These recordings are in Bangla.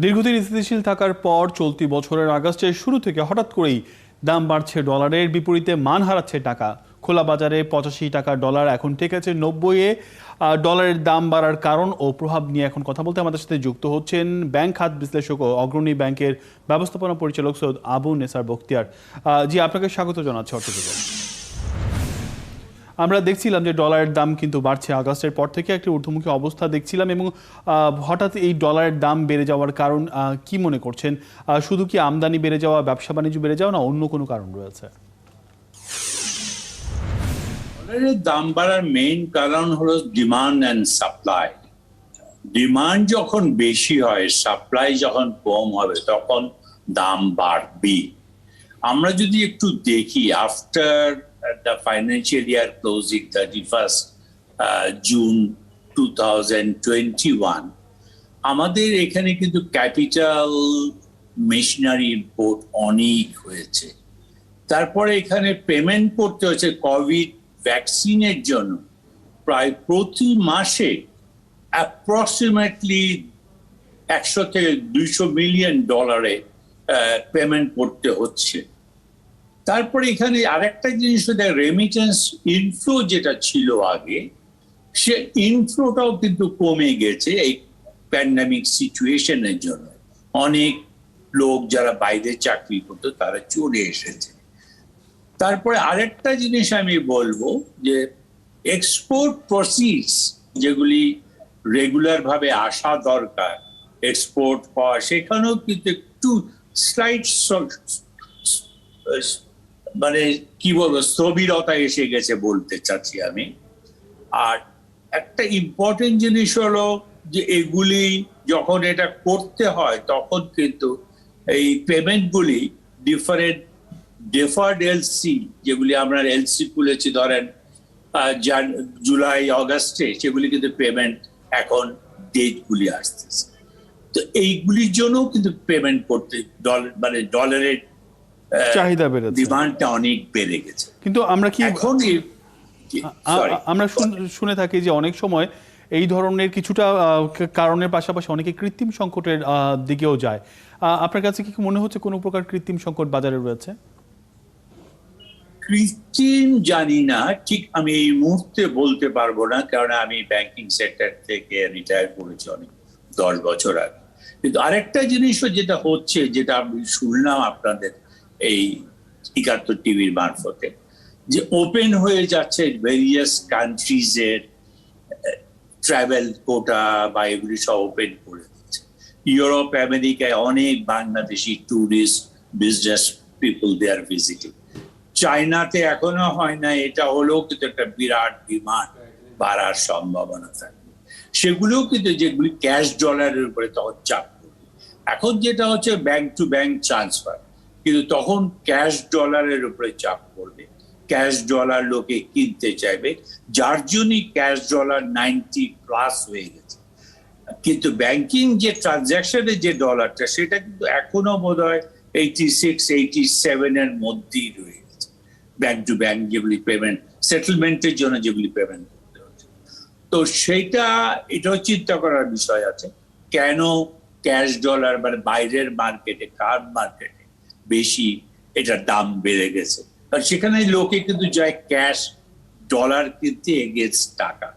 দীর্ঘদিন স্থিতিশীল থাকার পর চলতি বছরের আগস্টের শুরু থেকে হঠাৎ করেই দাম বাড়ছে ডলারের, বিপরীতে মান হারাচ্ছে টাকা। খোলা বাজারে 85 টাকা ডলার এখন ঠেকেছে 90-এ। ডলারের দাম বাড়ার কারণ ও প্রভাব নিয়ে এখন কথা বলতে আমাদের সাথে যুক্ত হচ্ছেন ব্যাংক খাত বিশ্লেষক ও অগ্রণী ব্যাংকের ব্যবস্থাপনা পরিচালক সৈয়দ আবু নেসার বখতিয়ার। জি, আপনাকে স্বাগত জানাচ্ছি অর্থযোগে। আমরা দেখছিলাম যে ডলারের দাম কিন্তু বাড়ছে, আগস্টের পর থেকে একটি ঊর্ধ্বমুখী অবস্থা দেখছিলাম, এবং হঠাৎ এই ডলারের দাম বেড়ে যাওয়ার কারণ কি মনে করছেন? শুধু কি আমদানি বেড়ে যাওয়া, ব্যবসা বাণিজ্য বেড়ে যাওয়া, না অন্য কোনো কারণ রয়েছে? ডলারের দাম বাড়ার মেইন কারণ হলো ডিমান্ড অ্যান্ড সাপ্লাই। ডিমান্ড যখন বেশি হয়, সাপ্লাই যখন কম হবে, তখন দাম বাড়বে। আমরা যদি একটু দেখি, after the financial year closing 31st June 2021, আমাদের এখানে কিন্তু ক্যাপিটাল মেশিনারি ইম্পোর্ট অনেক হয়েছে। তারপরে এখানে পেমেন্ট করতে হয়েছে কোভিড ভ্যাকসিনের জন্য। প্রায় প্রতি মাসে অ্যাপ্রক্সিমেটলি 100 থেকে 200 মিলিয়ন ডলারে পেমেন্ট করতে হচ্ছে। তারপরে এখানে আরেকটা জিনিস, রেমিটেন্স ইনফ্লো যেটা ছিল আগে, সে ইনফ্লোটাও কিন্তু কমে গেছে এই প্যান্ডামিক সিচুয়েশনের জন্য। অনেক লোক যারা বাইরে চাকরি করতো তারা চলে এসেছে। তারপরে আরেকটা জিনিস আমি বলবো যে এক্সপোর্ট প্রসিডস যেগুলি রেগুলার ভাবে আসা দরকার, এক্সপোর্ট পাওয়া, সেখানেও কিন্তু একটু স্লাইট মানে কি বলবো, স্থবিরতা এসে গেছে বলতে চাচ্ছি আমি। আর একটা ইম্পর্টেন্ট জিনিস হলো যে এগুলি যখন এটা করতে হয়, তখন কিন্তু এই পেমেন্টগুলি ডেফার্ড এলসি, যেগুলি আমরা এলসি খুলেছি ধরেন জুলাই আগস্টে, সেগুলি কিন্তু পেমেন্ট এখন ডেটগুলি আসতেছে। তো এইগুলির জন্য কিন্তু পেমেন্ট করতে মানে ডলারের চাহিদা বেড়েছে, ডিমান্ডটা অনেক বেড়ে গেছে। কিন্তু আমরা কি এখন আমরা শুনে থাকি যে অনেক সময় এই ধরনের কিছুটা কারণের পাশাপাশি অনেকে কৃত্রিম সংকটের দিকেও যায়। আপনার কাছে কি মনে হচ্ছে কোনো প্রকার কৃত্রিম সংকট বাজারে রয়েছে? কৃত্রিম জানি না, ঠিক আমি এই মুহূর্তে বলতে পারবো না, কারণ আমি ব্যাংকিং সেক্টর থেকে রিটায়ার করেছি অনেক 10 বছর আগে। কিন্তু আরেকটা জিনিসও যেটা হচ্ছে, যেটা আমি শুনলাম আপনাদের এই 71 টিভির মারফতে, যে ওপেন হয়ে যাচ্ছে ভেরিয়াস কান্ট্রিজের ট্রাভেল কোটা বা এগুলি সব ওপেন করে দিচ্ছে। ইউরোপ, আমেরিকায় অনেক Bangladeshi tourist, business people they are visiting. চায়নাতে এখনো হয় না, এটা হলেও কিন্তু একটা বিরাট ডিমান্ড বাড়ার সম্ভাবনা থাকবে। সেগুলোও কিন্তু, যেগুলি ক্যাশ ডলারের উপরে তখন চাপ করবে। এখন যেটা হচ্ছে ব্যাংক টু ব্যাংক ট্রান্সফার, কিন্তু তখন ক্যাশ ডলারের উপরে চাপ পড়বে। ক্যাশ ডলার লোকে কিনতে চাইবে, যার জন্যই ক্যাশ ডলার 90+ হয়ে গেছে। কিন্তু ব্যাংকিং যে ট্রানজাকশনের যে ডলারটা, সেটা কিন্তু এখনো বোধ হয় 86, 87 এর মধ্যেই রয়ে গেছে। ব্যাংক টু ব্যাংক যেগুলি পেমেন্ট, সেটেলমেন্টের জন্য যেগুলি পেমেন্ট করতে হচ্ছে। তো এটাও চিন্তা করার বিষয় আছে, কেন ক্যাশ ডলার মানে বাইরের মার্কেটে, কার্ড মার্কেটে বেশি এটার দাম বেড়ে গেছে। কারণ সেখানে লোকে কিন্তু যায় ক্যাশ ডলার কিনতে এগেইনস্ট টাকা,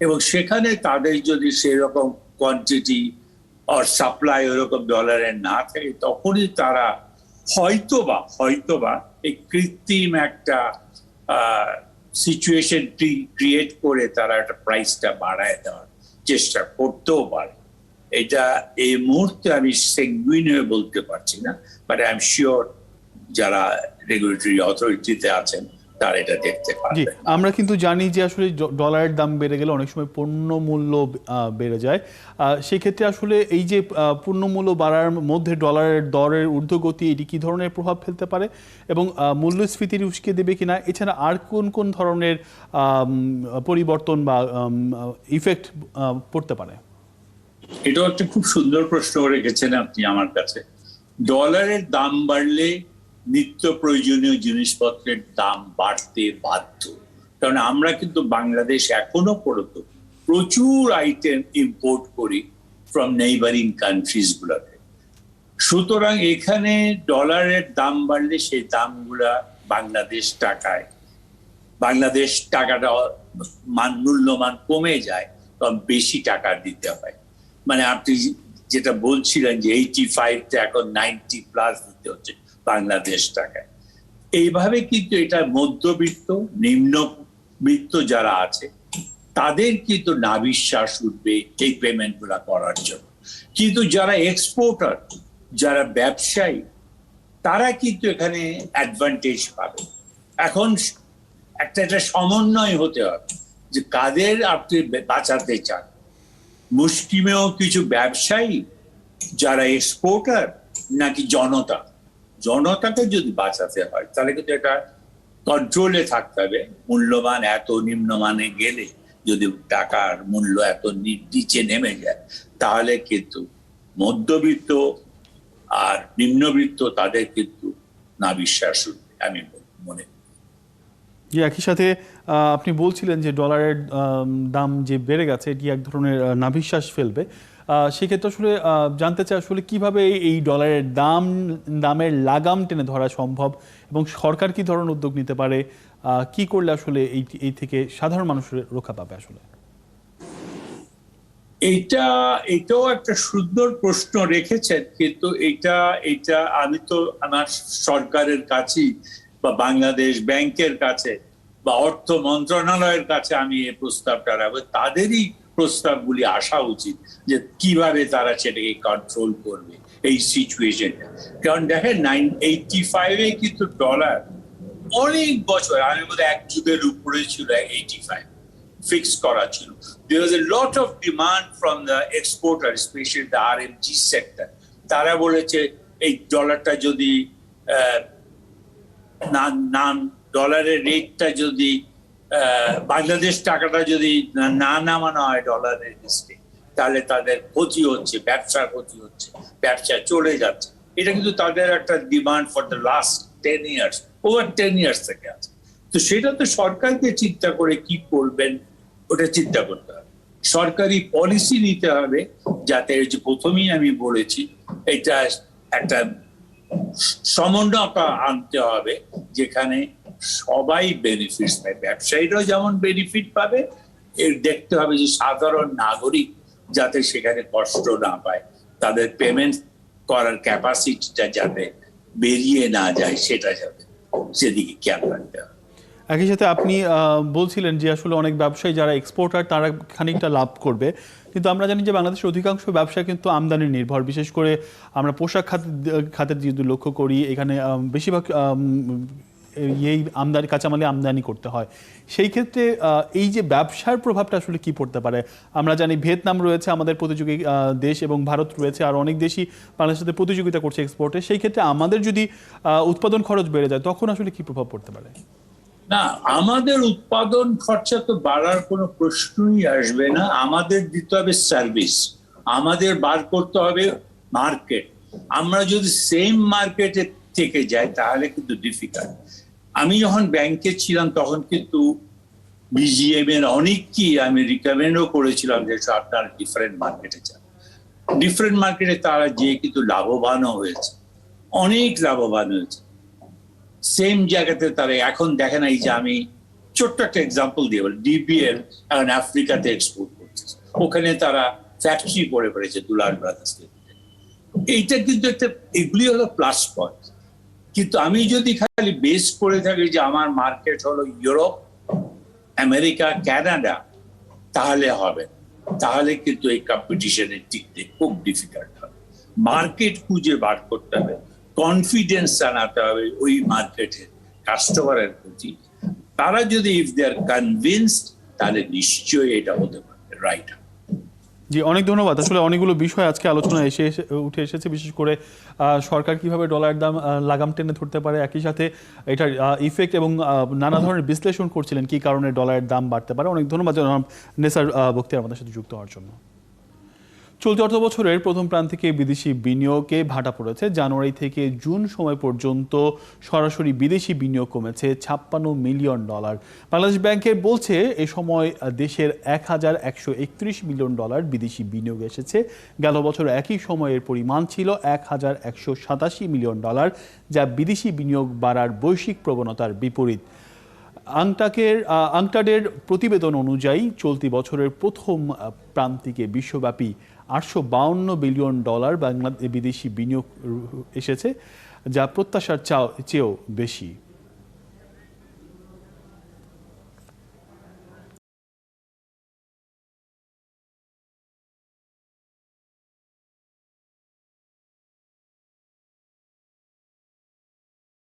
এবং সেখানে তাদের যদি সেরকম কোয়ান্টিটি আর সাপ্লাই ওরকম ডলারের না থাকে, তখনই তারা হয়তোবা এই কৃত্রিম একটা সিচুয়েশন ক্রিয়েট করে তারা একটা প্রাইসটা বাড়ায় দেওয়ার চেষ্টা করতেও পারে। এটা এই মুহূর্তে আমি সেগুইন হয়ে বলতে পারছি না, বাট আই এম শিওর যারা রেগুলেটরি অথরিটিতে আছেন তারা এটা দেখতে পারবে। আমরা কিন্তু জানি যে আসলে ডলারের দাম বেড়ে গেলে অনেক সময় পণ্য মূল্য বেড়ে যায়। সেই ক্ষেত্রে আসলে এই যে পণ্য মূল্য বাড়ার মধ্যে ডলারের দরের ঊর্ধ্বগতি, এটি কি ধরনের প্রভাব ফেলতে পারে এবং মূল্যস্ফীতির উস্কে দেবে কিনা? এছাড়া আর কোন কোন ধরনের পরিবর্তন বা ইফেক্ট পড়তে পারে? এটাও একটা খুব সুন্দর প্রশ্ন রেখেছেন আপনি আমার কাছে। ডলারের দাম বাড়লে নিত্য প্রয়োজনীয় জিনিসপত্রের দাম বাড়তে বাধ্য, কারণ আমরা কিন্তু বাংলাদেশ এখনো প্রচুর আইটেম ইম্পোর্ট করি ফ্রম নেইবারিং কান্ট্রিজ গুলোতে। সুতরাং এখানে ডলারের দাম বাড়লে সেই দামগুলা বাংলাদেশ টাকাটা মূল্যমান কমে যায়, তখন বেশি টাকা দিতে হয়। মানে আপনি যেটা বলছিলেন যে 85 এখন 90+ দিতে হচ্ছে বাংলাদেশ টাকায়। এইভাবে কিন্তু এটা মধ্যবিত্ত নিম্নবিত্ত যারা আছে তাদের কিন্তু নাভিশ্বাস উঠবে এই পেমেন্ট গুলা করার জন্য। কিন্তু যারা এক্সপোর্টার, যারা ব্যবসায়ী, তারা কিন্তু এখানে অ্যাডভান্টেজ পাবে। এখন একটা সমন্বয় হতে হবে যে কাদের আপনি বাঁচাতে চান। মুষ্টিমেয় কিছু ব্যবসায়ী যারা এক্সপোর্টার, নাকি জনতাকে যদি বাঁচাতে হয় তাহলে কিন্তু এটা কন্ট্রোলে থাকতে হবে। মূল্যমান এত নিম্নমানে গেলে যদি টাকার মূল্য এত নিচে নেমে যায় তাহলে কিন্তু মধ্যবিত্ত আর নিম্নবিত্ত তাদের কিন্তু নাভিশ্বাস উঠবে, আমি মনে করি। একই সাথে আপনি বলছিলেন যে ডলারের দাম যে বেড়ে গেছে এটি এক ধরনের নাভিশ্বাস ফেলবে। সেক্ষেত্রে আসলে জানতে চাই আসলে কিভাবে এই ডলারের দামের লাগাম টেনে ধরা সম্ভব এবং সরকার কি ধরনের উদ্যোগ নিতে পারে, কি করলে আসলে এই থেকে সাধারণ মানুষের রক্ষা পাবে? আসলে এটাও একটা সুন্দর প্রশ্ন রেখেছেন, কিন্তু এটা আমি তো আমার সরকারের কাছে বা বাংলাদেশ ব্যাংকের কাছে বা অর্থ মন্ত্রণালয়ের কাছে আমি এই প্রস্তাবটা রাখবো। তাদেরই প্রস্তাবগুলি আসা উচিত যে কিভাবে তারা সেটাকে কন্ট্রোল করবে এই সিচুয়েশনটা। কারণ দেখেন 85-এ কিন্তু ডলার অনেক বছর, আমি বোধহয় এক যুগের উপরে ছিল 85 ফিক্স করা ছিল। There was a lot of demand from the exporter, especially the RMG sector. তারা বলেছে এই ডলারটা যদি ডলারের রেটটা যদি বাংলাদেশ টাকাটা যদি না নামানো হয় ডলারের লিস্টে, তাহলে তাদের ক্ষতি হচ্ছে, ব্যবসার ক্ষতি হচ্ছে, ব্যবসা চলে যাচ্ছে। এটা কিন্তু তাদের একটা demand for the last 10 years, over 10 years থেকে আছে। তো সেটা তো সরকারকে চিন্তা করে কি করবেন ওটা চিন্তা করতে হবে। সরকারি পলিসি নিতে হবে যাতে, যে প্রথমেই আমি বলেছি, এটা একটা সমন্বয়তা আনতে হবে যেখানে সবাই বেনিফিটস পায়। ব্যবসায়ীরাও যেমন বেনিফিট পাবে, এর দেখতে হবে যে সাধারণ নাগরিক যাতে সেখানে কষ্ট না পায়, তাদের পেমেন্ট করার ক্যাপাসিটিটা যাতে বেরিয়ে না যায় সেটা যাতে সেদিকে খেয়াল রাখতে হবে। একই সাথে আপনি বলছিলেন যে আসলে অনেক ব্যবসায়ী যারা এক্সপোর্টার তারা খানিকটা লাভ করবে, কিন্তু আমরা জানি যে বাংলাদেশের অধিকাংশ ব্যবসা কিন্তু আমদানি নির্ভর। বিশেষ করে আমরা পোশাক খাতের যদি লক্ষ্য করি, এখানে বেশিরভাগ এই কাঁচামালে আমদানি করতে হয়। সেই ক্ষেত্রে এই যে ব্যবসার প্রভাবটা আসলে কি পড়তে পারে? আমরা জানি ভিয়েতনাম রয়েছে আমাদের প্রতিযোগী দেশ এবং ভারত রয়েছে, আর অনেক দেশই বাংলাদেশের সাথে প্রতিযোগিতা করছে এক্সপোর্টে। সেই ক্ষেত্রে আমাদের যদি উৎপাদন খরচ বেড়ে যায় তখন আসলে কি প্রভাব পড়তে পারে? না, আমাদের উৎপাদন খরচা তো বাড়ার কোনো প্রশ্নই আসবে না। আমাদের দিতে হবে সার্ভিস, আমাদের বার করতে হবে মার্কেট। আমরা যদি সেম মার্কেটে থেকে যাই তাহলে কিন্তু ডিফিকাল্ট। আমি যখন ব্যাংকে ছিলাম তখন কিন্তু বিজিএম এর অনেককেই আমি রিকমেন্ডও করেছিলাম যে আপনারা ডিফারেন্ট মার্কেটে যান। ডিফারেন্ট মার্কেটে তারা যে কিন্তু লাভবানও হয়েছে, অনেক লাভবান হয়েছে। সেম জায়গাতে তারা এখন দেখে নাই যে আমি ছোট্ট একটা এক্সাম্পল দিয়ে বলি, ডিবিএল এখন আফ্রিকাতে এক্সপোর্ট করছে, ওখানে তারা ফ্যাক্টরি করে পড়েছে দুলাল ব্রাদার্স। এইটা কিন্তু একটা, এগুলি হলো প্লাস পয়েন্ট। কিন্তু আমি যদি খালি বেস করে থাকি যে আমার মার্কেট হলো ইউরোপ, আমেরিকা, কানাডা, তাহলে হবে, তাহলে কিন্তু এই কম্পিটিশনে টিকতে খুব ডিফিকাল্ট হবে। মার্কেট খুঁজে বার করতে হবে, কনফিডেন্স জানাতে হবে ওই মার্কেটের কাস্টমারের প্রতি। তারা যদি ইফ দে আর কনভিন্সড তাহলে নিশ্চয়ই এটা হতে পারে রাইট। জি, অনেক ধন্যবাদ। আসলে অনেকগুলো বিষয় আজকে আলোচনায় উঠে এসেছে, বিশেষ করে সরকার কিভাবে ডলার দাম লাগাম টেনে ধরতে পারে, একই সাথে এটার ইফেক্ট এবং নানা ধরনের বিশ্লেষণ করছিলেন কি কারণে ডলারের দাম বাড়তে পারে। অনেক ধন্যবাদ জনাব নেসার বখতিয়ার আমাদের সাথে যুক্ত হওয়ার জন্য। চলতি অর্থ বছরের প্রথম প্রান্তিকে বিদেশি বিনিয়োগে ভাটা পড়েছে। জানুয়ারি থেকে জুন সময় পর্যন্ত সরাসরি বিদেশি বিনিয়োগ কমেছে $56 মিলিয়ন। বাংলাদেশ ব্যাংকের বলছে এ সময় দেশের $1,131 মিলিয়ন বিদেশি বিনিয়োগ এসেছে। গেল বছর একই সময়ের পরিমাণ ছিল $1,187 মিলিয়ন, যা বিদেশি বিনিয়োগ বাড়ার বৈশ্বিক প্রবণতার বিপরীত। আংটাডের প্রতিবেদন অনুযায়ী চলতি বছরের প্রথম প্রান্তিকে বিশ্বব্যাপী $852 বিলিয়ন বাংলাদেশ বিদেশি বিনিয়োগ এসেছে, যা প্রত্যাশার চেয়েও বেশি।